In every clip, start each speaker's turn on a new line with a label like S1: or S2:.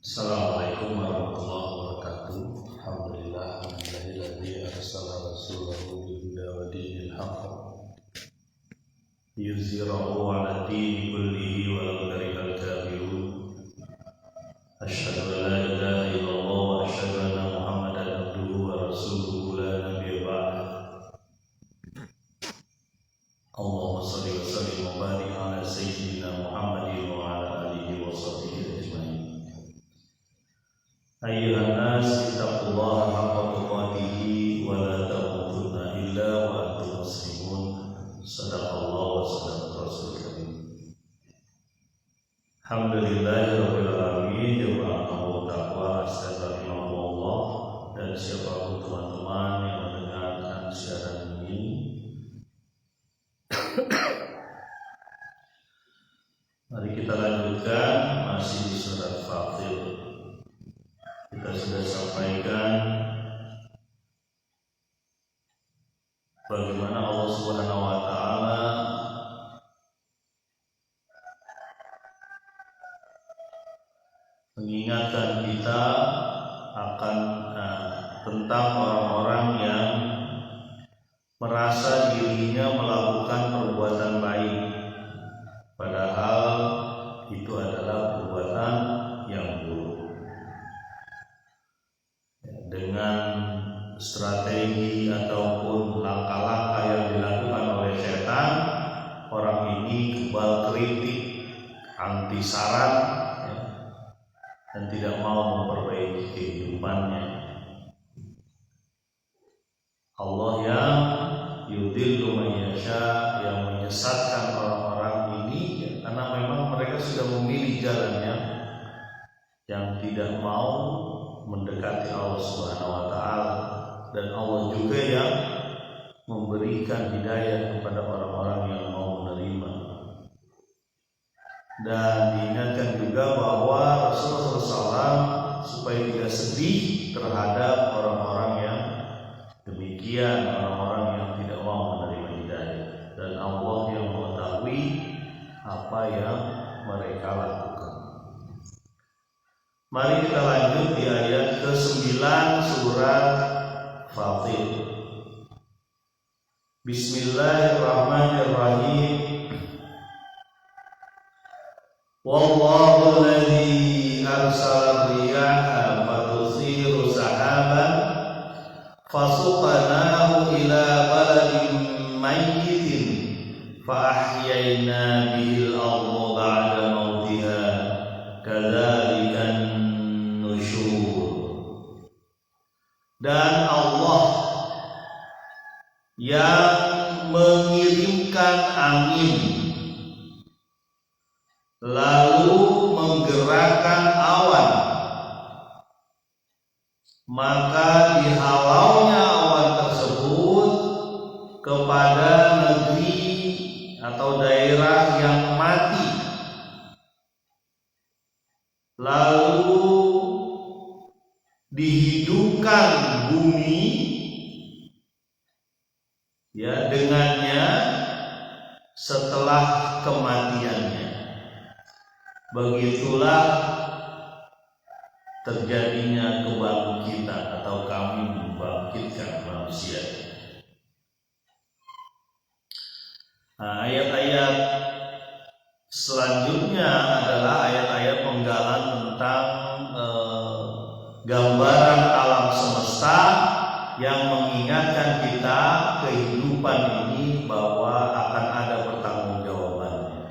S1: Assalamualaikum warahmatullahi wabarakatuh. Alhamdulillah alladzi arsala rasulahu bil huda wa dinil haqq yuzhirahu 'ala dini kullihi walau karihal kafirun. Asyhadu an la ilaha illallah wa asyhadu anna Muhammadan abduhu wa rasuluhu la nabiyya ba'da. Allahumma shalli wa sallim wa barik 'ala sayyidina Muhammadin wa 'ala alihi wa sahbihi ajma'in. Ayyuhan nas ittaqullaha haqqa tuqatih wa la tamutunna illa wa antum muslimun. Shadaqallahu wa sadaqa rasulul karim. Alhamdulillahirabbil alamin. Jamaah taqwa astagfirullah. Dan siapapun teman-teman yang mendengarkan siaran ini, mari kita lanjutkan masih di surat Fatir. Kita sudah sampaikan bagaimana Allah Subhanahu wa taala mengingatkan kita akan tentang orang-orang yang merasa dirinya melakukan perbuatan baik, padahal itu adalah perbuatan yang buruk. Dengan strategi ataupun langkah-langkah yang dilakukan oleh setan, orang ini kebal kritik, anti saran, dan tidak mau memperbaiki kehidupannya. Allah yang yudhillu man yasha, yang menyesatkan orang-orang ini karena memang mereka sudah memilih jalannya yang tidak mau mendekati Allah Subhanahu wa taala, dan Allah juga yang memberikan hidayah kepada orang-orang yang mau menerima. Dan diingatkan juga bahwa Rasulullah SAW supaya tidak sedih terhadap orang-orang yang demikian, orang-orang yang tidak mau menerima hidayah, dan Allah yang mengetahui apa yang mereka lakukan. Mari kita lanjut di ayat ke-9 surat Fatir. Bismillahirrahmanirrahim. Wallahu alladzi arsala riyaha fatuthiru sahaban fasuqnahu ila baladin mayyitin fa ahyayna bihil ardha ba'da mautiha kadzalikan nusyur. Dan Allah yang mengirimkan angin lalu menggerakkan awan, maka dihalaunya awan tersebut kepada negeri atau daerah yang mati, lalu dihidupkan bumi dengannya setelah kematiannya. Begitulah terjadinya kebangkitan atau kami membangkitkan manusia. Ayat-ayat selanjutnya adalah ayat-ayat penggalan tentang gambaran alam semesta yang mengingatkan kita kehidupan ini bahwa akan ada pertanggungjawabannya.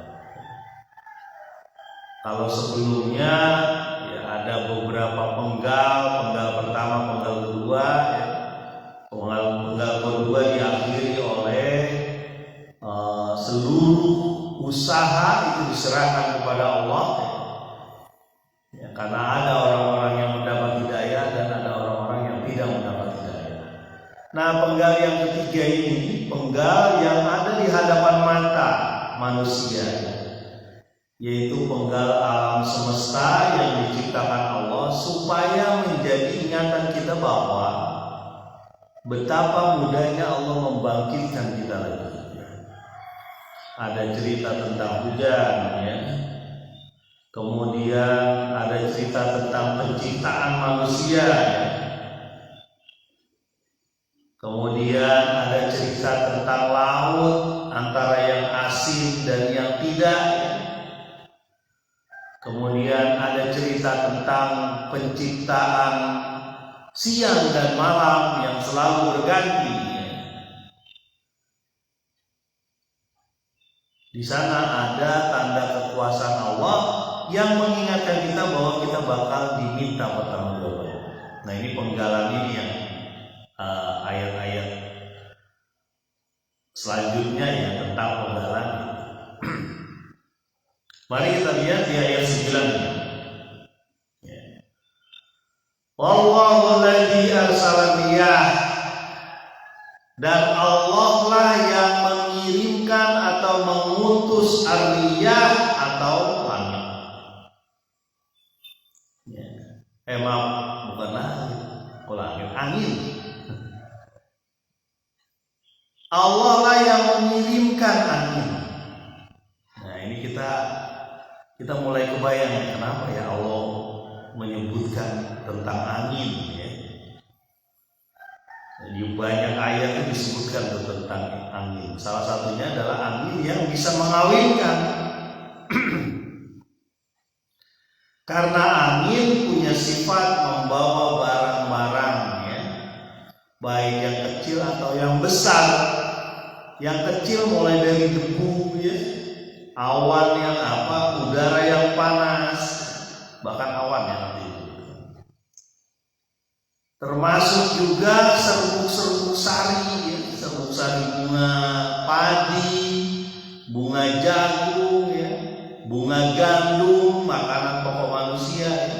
S1: Kalau sebelumnya ada beberapa penggal pertama, penggal kedua, penggal kedua diakhiri oleh seluruh usaha itu diserahkan kepada Allah, karena ada orang-orang yang mendapat hidayah dan ada orang-orang yang tidak mendapat hidayah. Nah, penggal yang ketiga ini penggal yang ada di hadapan mata manusia, yaitu penggal alam semesta yang diciptakan Allah supaya menjadi ingatan kita bahwa betapa mudahnya Allah membangkitkan kita lagi. Ada cerita tentang hujan, Kemudian ada cerita tentang penciptaan manusia. Kemudian ada cerita tentang laut, antara yang asin dan yang tidak. Kemudian ada cerita tentang penciptaan siang dan malam yang selalu berganti. Di sana ada tanda kekuasaan Allah yang mengingatkan kita bahwa kita bakal diminta pertanggungjawaban. Nah, ini penggalan ini yang ayat-ayat selanjutnya ya tentang penggalan. Mari kita lihat di ayat 9. Wallahu alladzi arsala riyah, dan Allah lah yang mengirimkan atau mengutus ar-riyah atau langit. Maaf, bukan langit, angin. Allah lah yang mengirimkan angin. Nah, ini kita mulai kebayang kenapa ya Allah menyebutkan tentang angin ya. Di banyak ayat itu disebutkan tentang angin. Salah satunya adalah angin yang bisa mengawinkan. Karena angin punya sifat membawa barang-barang ya, baik yang kecil atau yang besar. Yang kecil mulai dari debu ya, awan yang udara yang panas, bahkan awan yang nanti itu. Termasuk juga serbuk-serbuk sari ya, serbuk sari bunga padi, bunga jagung ya, bunga gandum, makanan pokok manusia ya.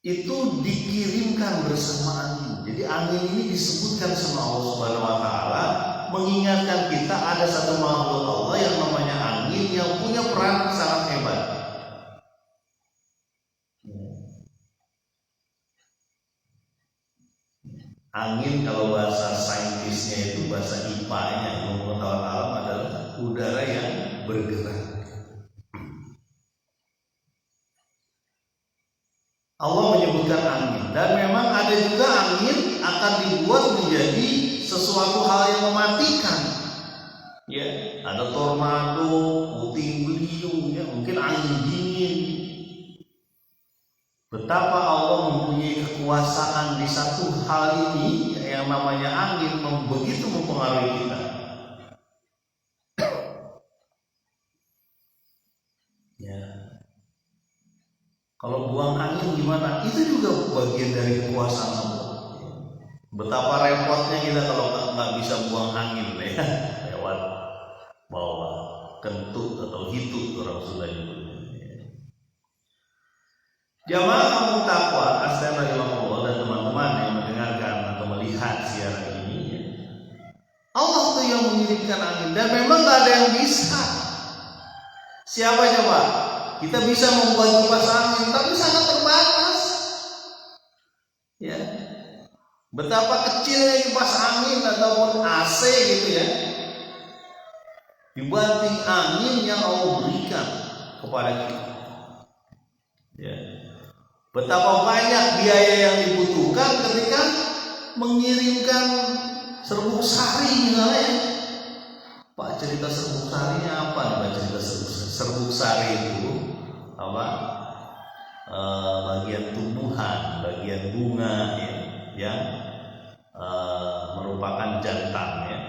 S1: Itu dikirimkan bersama angin. Jadi angin ini disebutkan sama Allah Subhanahu wa taala mengingatkan kita ada satu makhluk Allah yang namanya angin yang punya peran sangat hebat. Angin kalau bahasa saintisnya itu, bahasa IPA-nya, ilmu pengetahuan alam, adalah udara yang bergerak. Allah menyebutkan angin, dan memang ada juga angin akan dibuat menjadi sesuatu hal yang mematikan. Ya, ada tornado, puting beliung, ya, mungkin angin dingin. Betapa Allah mempunyai kekuasaan di satu hal ini yang namanya angin begitu mempengaruhi kita. Ya. Kalau buang angin gimana? Itu juga bagian dari kekuasaan Allah. Betapa repotnya kita kalau nggak bisa buang angin ya, lewat bawah kentut atau hitut orang Sunda nyebutnya. Jamaah kaum takwa, astagfirullah dan teman-teman yang mendengarkan atau melihat siaran ini, ya. Allah tuh yang mengirimkan angin, dan memang nggak ada yang bisa. Siapa coba? Kita bisa membuat kipas angin, tapi sangat terbatas. Ya, betapa kecilnya kipas angin ataupun AC gitu ya, dibanding angin yang Allah berikan kepada kita. Ya. Betapa banyak biaya yang dibutuhkan ketika mengirimkan serbuk sari misalnya. Pak, cerita serbuk sarinya apa nih? Pak, cerita serbuk sari itu apa? Bagian tumbuhan, bagian bunga ya, yang merupakan jantan ya,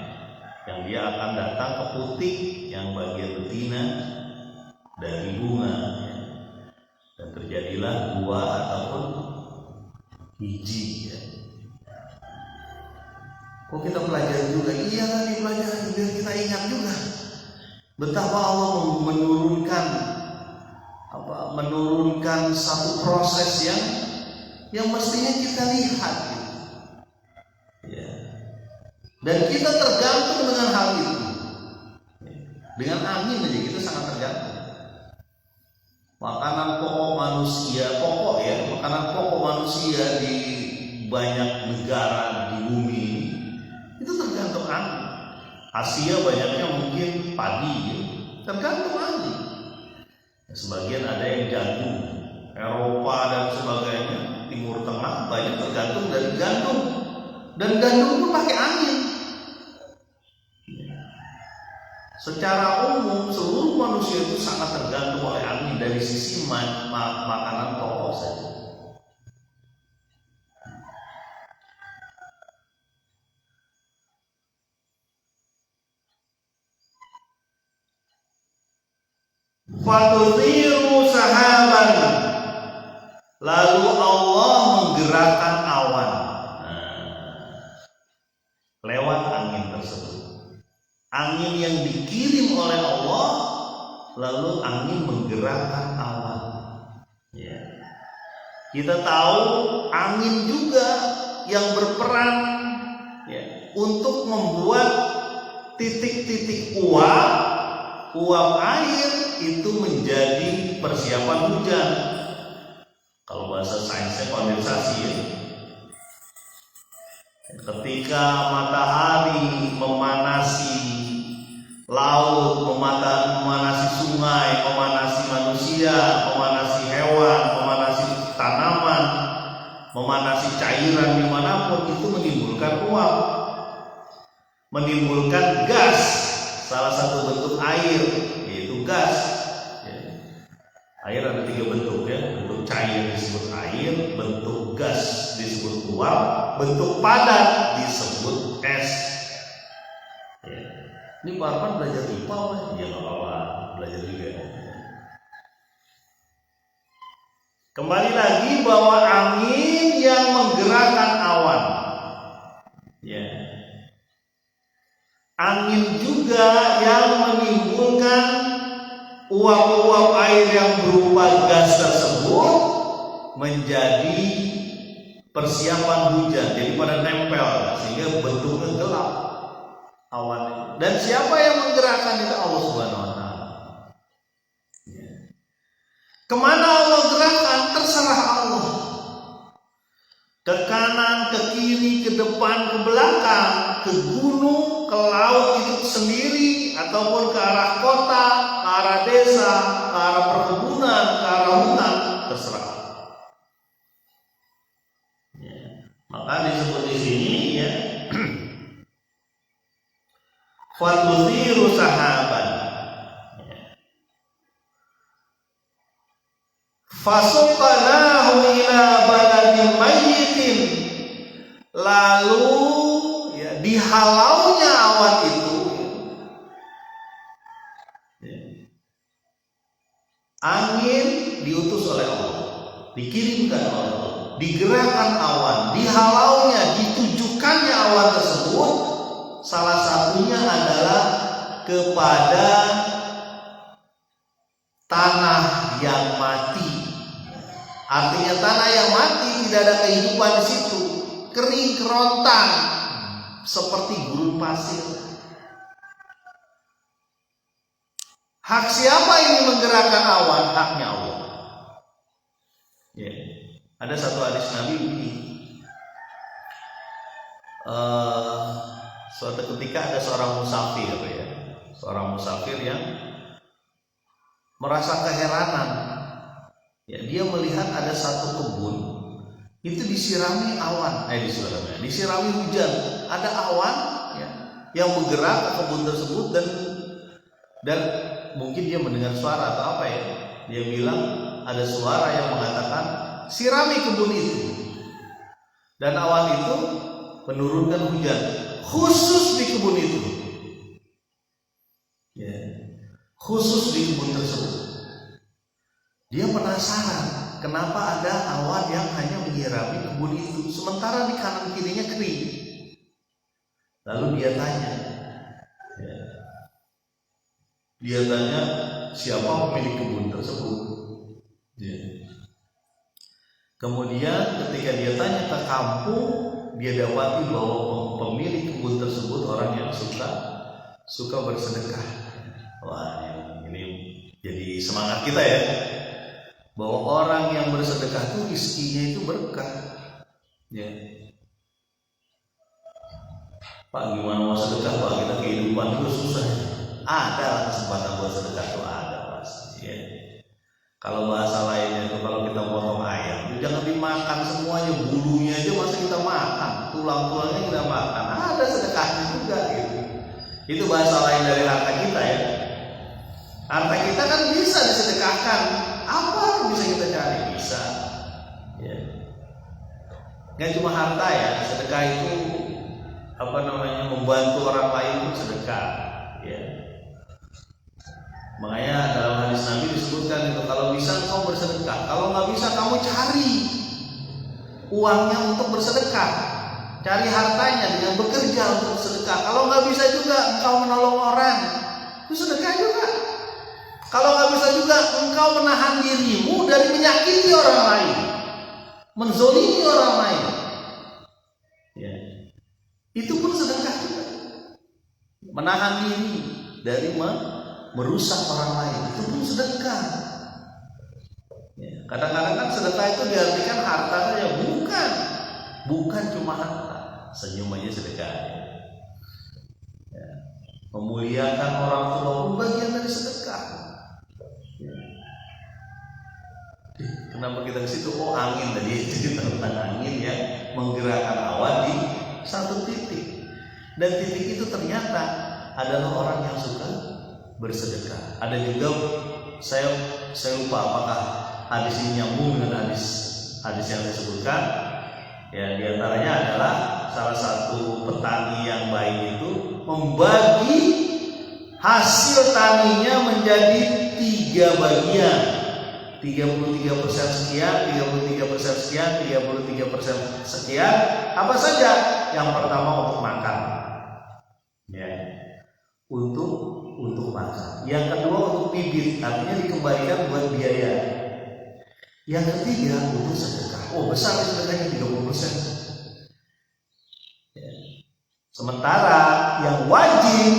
S1: yang dia akan datang ke putik yang bagian betina dari bunga ya. Dan terjadilah buah ataupun biji ya. Kok kita pelajari juga? Iya kan, dipelajari biar kita ingat juga betapa Allah menurunkan satu proses yang mestinya kita lihat gitu. Ya. Dan kita tergantung dengan hal itu. Dengan angin aja kita sangat tergantung. Makanan pokok manusia di banyak negara di bumi ini itu tergantung angin. Asia banyaknya mungkin padi ya, tergantung angin. Sebagian ada yang gandum, Eropa dan sebagainya, Timur Tengah banyak tergantung dari gandum, dan gandum pun pakai angin. Secara umum seluruh manusia itu sangat tergantung oleh angin dari sisi makanan pokok saja. Fatudhiru sahaban, lalu Allah menggerakkan awan lewat angin tersebut. Angin yang dikirim oleh Allah, lalu angin menggerakkan awan. Ya. Kita tahu angin juga yang berperan untuk membuat titik-titik uap air itu menjadi persiapan hujan. Kalau bahasa sainsnya kondensasi ya. Ketika matahari memanasi laut, memanasi sungai, memanasi manusia, memanasi hewan, memanasi tanaman, memanasi cairan dimanapun, itu menimbulkan uap, menimbulkan gas. Salah satu bentuk air yaitu gas. Air ada 3 bentuk ya, bentuk cair disebut air, bentuk gas disebut uap, bentuk padat disebut es. Ini Pak Arman belajar IPA, ya nggak apa-apa, belajar juga. Kembali lagi bahwa angin yang menggerakkan awan, ya. Angin juga yang menimbulkan uap-uap air yang berupa gas tersebut menjadi persiapan hujan. Jadi pada nempel sehingga bentuknya gelap awan. Dan siapa yang menggerakkan itu? Allah Subhanahu wa taala. Kemana Allah gerakkan? Terserah Allah. Ke kanan, ke kiri, ke depan, ke belakang, ke gunung, ke laut itu sendiri, ataupun ke arah kota, ke arah desa, ke arah perkebunan, ke arah hutan, terserah. Maka disebut di sini ya, fatudhiru sahaban, fasuqnahu ila baladin mayyitin, lalu ya, dihalaunya awan itu, angin diutus oleh Allah, dikirimkan oleh Allah, digerakkan awan, dihalaunya, ditujukannya awan tersebut, salah satunya adalah kepada tanah yang mati. Artinya tanah yang mati tidak ada kehidupan di situ, kering kerontang seperti gurun pasir. Hak siapa ini menggerakkan awan? Haknya Allah. Ya. Ada satu hadis Nabi ini. Suatu ketika ada seorang musafir ya, seorang musafir yang merasa keheranan. Ya, dia melihat ada satu kebun itu disirami awan, disirami hujan. Ada awan ya, yang bergerak ke kebun tersebut dan mungkin dia mendengar suara atau apa ya. Dia bilang ada suara yang mengatakan sirami kebun itu. Dan awan itu menurunkan hujan khusus di kebun itu. Ya, khusus di kebun tersebut. Dia penasaran kenapa ada awan yang hanya menyirami kebun itu, sementara di kanan kirinya kering. Lalu dia tanya, siapa pemilik kebun tersebut. Kemudian ketika dia tanya ke kampung, dia dapati bahwa pemilik kebun tersebut orang yang suka bersedekah. Wah, ini jadi semangat kita ya, bahwa orang yang bersedekah itu rezekinya itu berkah. Ya. Pak, gimana mau sedekah Pak? Kita kehidupan itu susah. Ada kesempatan buat sedekah itu ada pasti. Ya. Kalau bahasa lainnya itu kalau kita potong ayam, jangan dimakan semuanya, bulunya aja masa kita makan, tulang-tulangnya kita makan. Ada sedekahnya juga gitu. Itu bahasa lain dari harta kita ya. Harta kita kan bisa disedekahkan. Apa yang bisa kita cari? Bisa. Ya. Nggak cuma harta ya, sedekah itu membantu orang lain pun sedekah. Ya. Makanya dalam hadis Nabi disebutkan itu, kalau bisa engkau bersedekah, kalau nggak bisa kamu cari uangnya untuk bersedekah, cari hartanya dengan bekerja untuk sedekah. Kalau nggak bisa juga engkau menolong orang, itu sedekah juga. Kalau nggak bisa juga engkau menahan dirimu dari menyakiti orang lain, menzolimi orang lain, ya. Itu pun sedekah juga. Menahan diri dari merusak orang lain, itu pun sedekah. Ya, kadang-kadang kan sedekah itu diartikan harta saja, bukan cuma harta. Senyum aja sedekah. Ya. Memuliakan orang tua pun bagian dari sedekah. Ya. Kenapa kita ke situ? Oh, angin tadi cerita tentang angin ya, menggerakkan awan di satu titik. Dan titik itu ternyata adalah orang yang suka bersedekah. Ada juga saya lupa apakah hadis ini nyambung dengan hadis yang saya sebutkan. Ya, di antaranya adalah salah satu petani yang baik itu membagi hasil taninya menjadi 3 bagian. 33% sekian, 33% sekian, 33% sekian. Apa saja? Yang pertama untuk makan. Ya. Untuk makan. Yang kedua untuk bibit, artinya dikembalikan buat biaya. Yang ketiga untuk sedekah. Oh, besar sedekahnya 30%. Ya. Sementara yang wajib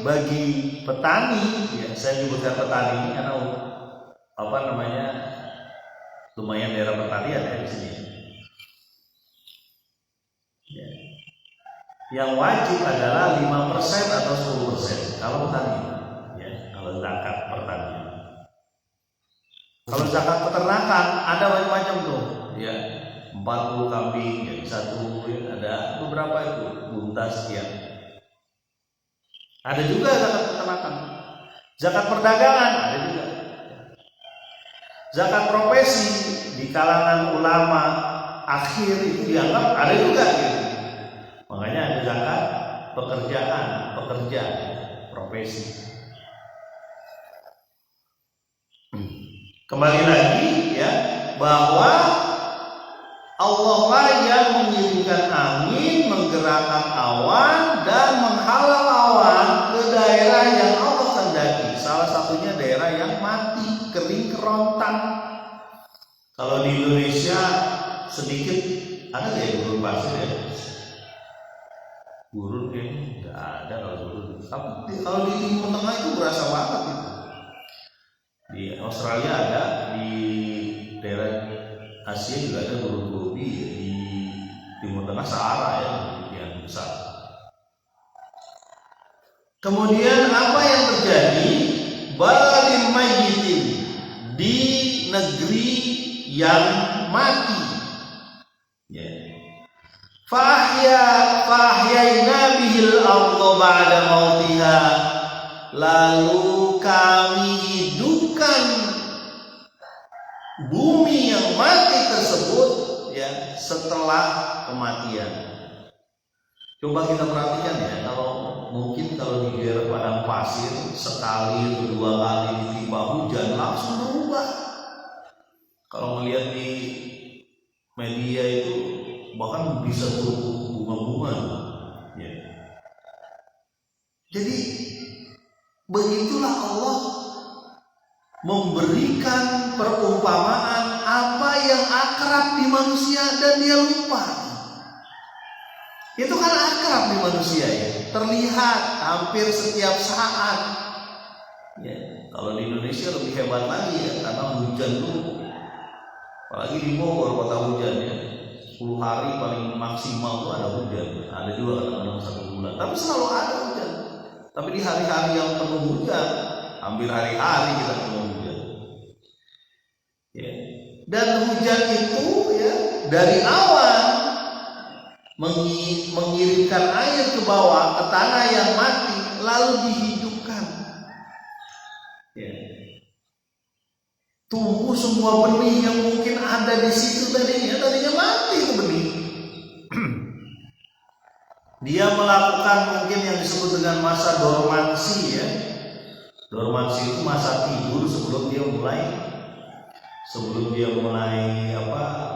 S1: bagi petani, ya saya nyebutkan petani ini karena lumayan daerah pertanian ya di sini. Ya. Yang wajib adalah 5% atau 10% kalau petani, ya, kalau zakat pertanian. Kalau zakat peternakan ada macam-macam tuh, ya, 40 kambing jadi satu, ya, ada beberapa itu buntas ya. Ada juga zakat peternakan, zakat perdagangan ada juga. Zakat profesi di kalangan ulama akhir itu dianggap ada juga gitu. Makanya ada zakat pekerja profesi. Kembali lagi ya, bahwa Allah lah yang mengirimkan angin, menggerakkan awan dan menghalau awan ke daerah yang Allah kehendaki. Salah satunya daerah yang mati, kering, kerontang. Kalau di Indonesia sedikit ada ya gurun pasir ya. Gurun kayaknya nggak ada kalau gurun. Tapi kalau di Timur Tengah itu berasa banget gitu. Di Australia ada, di daerah Asia juga ada gurun gobi ya. Di Timur Tengah Sahara ya yang besar. Kemudian apa yang terjadi? Baladin mayyitin, di negeri yang mati. Ya. Fahyaina bihil arda ba'da mautiha, lalu kami hidupkan bumi yang mati tersebut ya setelah kematian. Coba kita perhatikan ya, kalau di daerah padang pasir sekali atau 2 kali ditimpa hujan langsung berubah. Kalau melihat di media itu bahkan bisa tumbuh bunga-bunga ya. Jadi begitulah Allah memberikan perumpamaan apa yang akrab di manusia dan dia lupa. Itu kan akrab di manusia ya, terlihat hampir setiap saat ya. Kalau di Indonesia lebih hebat lagi ya, karena hujan tuh, apalagi di Bogor kota hujan ya, 10 hari paling maksimal tuh ada hujan. Ada juga kadang-kadang 1 bulan, tapi selalu ada hujan. Tapi di hari-hari yang penuh hujan, hampir hari-hari kita penuh hujan. Ya. Dan hujan itu ya dari awan mengirimkan air ke bawah ke tanah yang mati lalu dihidupkan. Ya. Tumbuh semua benih yang mungkin ada di situ tadinya mati itu benih. Dia melakukan mungkin yang disebut dengan masa dormansi ya. Dormansi itu masa tidur sebelum dia mulai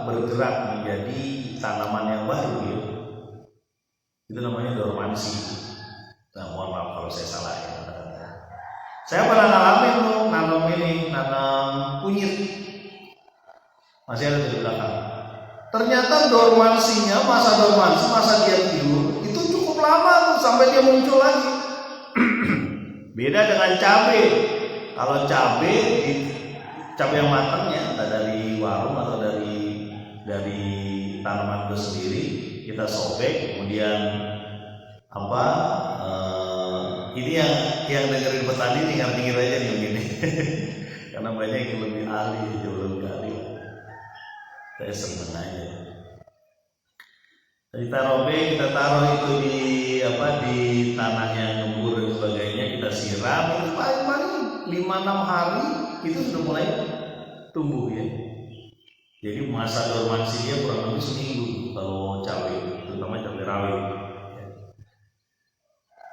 S1: bergerak menjadi tanaman yang baru ya. Itu namanya dormansi. Nah, mohon maaf kalau saya salah ya. Saya pernah ngalamin tuh nanam kunyit. Masih ada di belakang. Ternyata masa dia tidur itu cukup lama tuh sampai dia muncul lagi. Beda dengan cabai. Kalau cabai yang matang ya, entah dari warung atau dari tanaman itu sendiri, kita sobek, kemudian ini yang dengerin petani tinggal aja nih begini. Karena banyak yang lebih ahli, jauh lebih ahli. Saya seneng aja. Kita taruh itu di tanah yang gembur dan sebagainya, kita siram, paling 5-6 hari itu sudah mulai tumbuh ya. Jadi masa dormansi dia kurang lebih seminggu kalau cabai, terutama cabai rawit.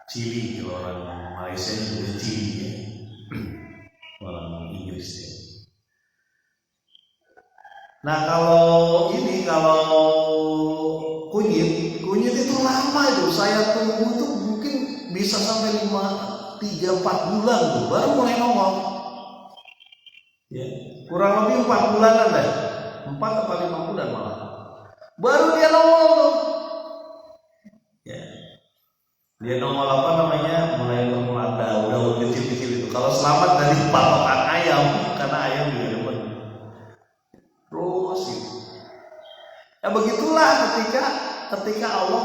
S1: Cili, kalau orang Malaysia juga cili ya. Orang Inggris ya. Nah kalau kunyit itu lama itu, saya tunggu tuh mungkin bisa sampai 3-4 bulan tuh baru mulai nongol. Ya, kurang lebih 4 bulanan deh, 4 atau 5 bulan malah baru dia nongol tuh. Ya. Dia nongol mulai ada daun kecil-kecil itu. Kalau selamat dari pakan ayam, karena ayam juga demen. Terus gitu. Ya begitulah ketika Allah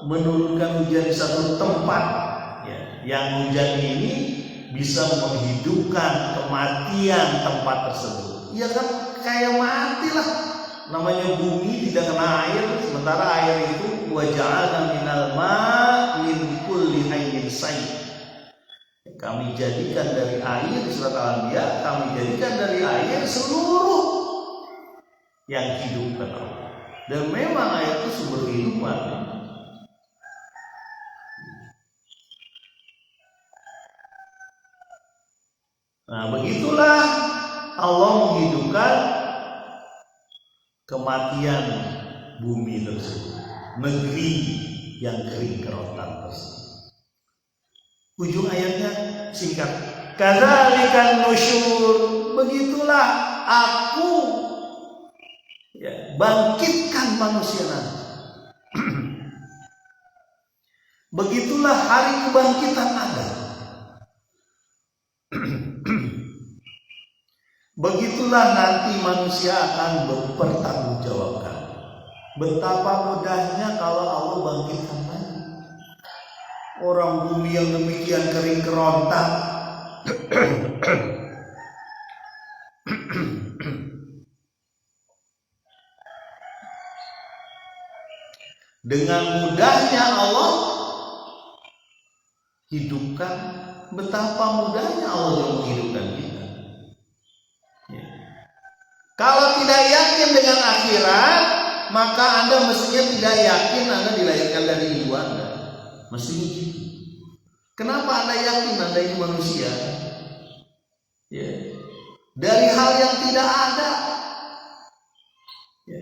S1: menurunkan hujan di satu tempat, ya, yang hujan ini bisa menghidupkan kematian tempat tersebut. Ya kan kayak mati lah. Namanya bumi tidak kena air, sementara air itu wa ja'alna minal ma'i min kulli hayyin sayy. Kami jadikan dari air di surat Al-Anbiya, kami jadikan dari air seluruh yang hidup kata Allah. Dan memang air itu sumber kehidupan. Nah, begitulah Allah menghidupkan kematian bumi tersebut, negeri yang kering kerontang tersebut. Ujung ayatnya singkat, kadzalikan nusyur, begitulah aku bangkitkan manusia nanti. Begitulah hari kebangkitan ada. Begitulah nanti manusia akan mempertanggungjawabkan. Betapa mudahnya kalau Allah bangkitkan lagi. Orang bumi yang demikian kering kerontang dengan mudahnya Allah hidupkan. Betapa mudahnya Allah menghidupkan kita. Kalau tidak yakin dengan akhirat, maka Anda mestinya tidak yakin Anda dilahirkan dari ibu Anda. Mesti begitu. Kenapa Anda yakin Anda ini manusia? Ya. Dari hal yang tidak ada. Ya.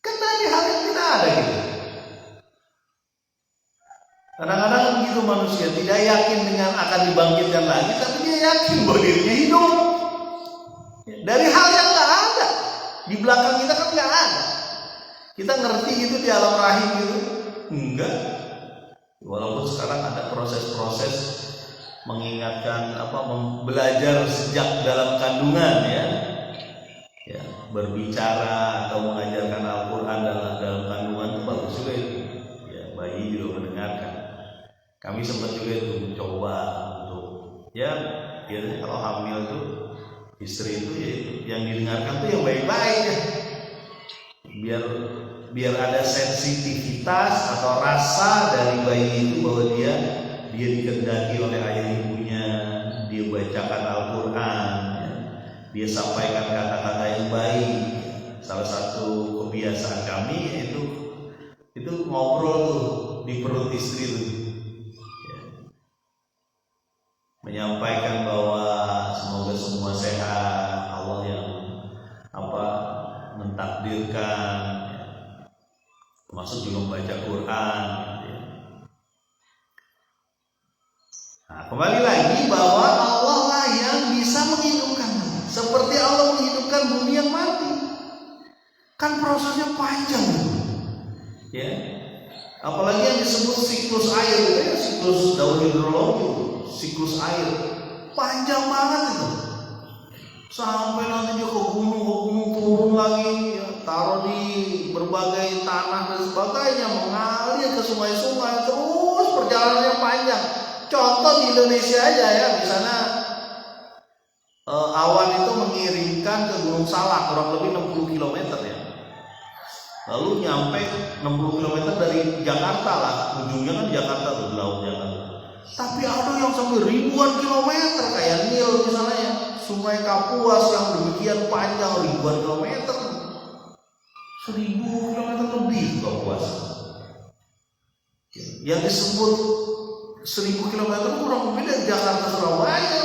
S1: Kan dari hal yang tidak ada gitu. Kadang-kadang begitu manusia tidak yakin dengan akan dibangkitkan lagi, tapi dia yakin bahwa dirinya hidup. Dari hal yang nggak ada, di belakang kita kan nggak ada. Kita ngerti gitu di alam rahim gitu, enggak. Walaupun sekarang ada proses-proses mengingatkan belajar sejak dalam kandungan ya, berbicara atau mengajarkan Al-Quran dalam kandungan itu bagus juga itu. Ya, bayi juga mendengarkan. Kami sempat juga itu mencoba untuk biasanya kalau hamil itu Istri itu ya, yang didengarkan tuh yang baik-baik ya. Biar ada sensitivitas atau rasa dari bayi itu bahwa dia dikendaki oleh ayah ibunya, dia bacakan Al-Quran, ya. Dia sampaikan kata-kata yang baik. Salah satu kebiasaan kami itu ngobrol tuh di perut istri tuh, ya. Menyampaikan bahwa semoga semua sehat, Allah yang mentakdirkan, termasuk juga membaca Quran, ya. Nah, kembali lagi bahwa Allah lah yang bisa menghidupkan, seperti Allah menghidupkan bumi yang mati. Kan prosesnya panjang, ya. Apalagi yang disebut siklus air, ya, siklus daun hidrologi, siklus air panjang banget itu. Sampai nanti dia ke gunung turun lagi, ya, taruh di berbagai tanah dan sebagainya, mengalir ke sungai-sungai, terus perjalanannya panjang. Contoh di Indonesia aja ya, di sana awan itu mengirimkan ke Gunung Salak kurang lebih 60 km ya. Lalu nyampe 60 km dari Jakarta lah, ujungnya kan Jakarta tuh, di laut Jakarta. Tapi ada yang sampai ribuan kilometer kayak Nil misalnya ya. Sungai Kapuas yang demikian panjang ribuan kilometer, 1000 kilometer lebih Kapuas. Yang disebut 1000 kilometer kurang lebih dari Jakarta Surabaya,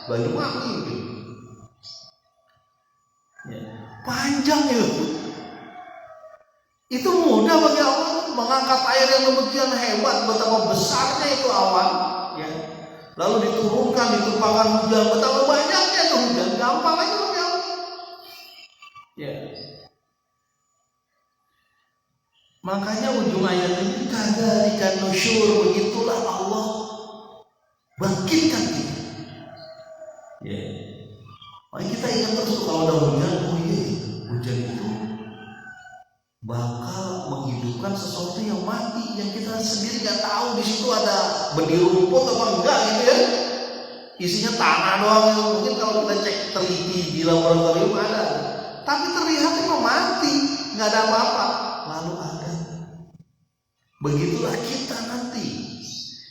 S1: Banyuwangi gitu. Ya, panjang ya. Itu mudah bagi Allah mengangkat air yang demikian hebat, betapa besarnya itu awan, ya. Lalu diturunkan, ditumpahkan hujan, betapa banyaknya itu hujan, gampang aja bagi Allah. Ya. Makanya ujung ayat ini kadzalika nusyur, begitulah Allah bangkitkan kita. Ya. Makanya kita ingat terus kalau ada hujan, oh iya, hujan itu bakal menghidupkan sesuatu yang mati, yang kita sendiri nggak tahu di situ ada benih rumput apa enggak gitu ya. Isinya tanah doang gitu. Mungkin kalau kita cek teliti di laboratorium ada, tapi terlihat itu mati, nggak ada apa-apa. Lalu ada. Begitulah kita nanti,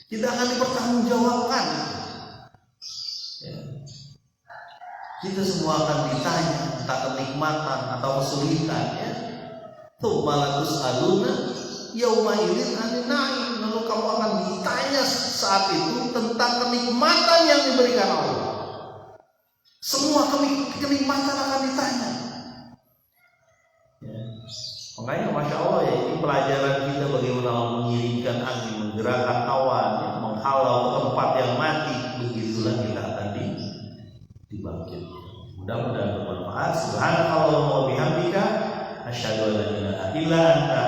S1: kita akan dipertanggungjawabkan. Ya. Kita semua akan ditanya entah kenikmatan atau kesulitan, ya. Tuh malakus aluna yauma idzin anin na'im. Lalu kamu akan ditanya saat itu tentang kenikmatan yang diberikan Allah. Semua kenikmatan akan ditanya. Ya. Makanya masya Allah ya, ini pelajaran kita bagaimana Allah mengirimkan angin, menggerakkan awan, ya, menghalau tempat yang mati. Begitulah kita akan dibangkitkan. Mudah-mudahan bermanfaat. Subhanallah wa bihamdika, asyhadu an la ilaha illa anta,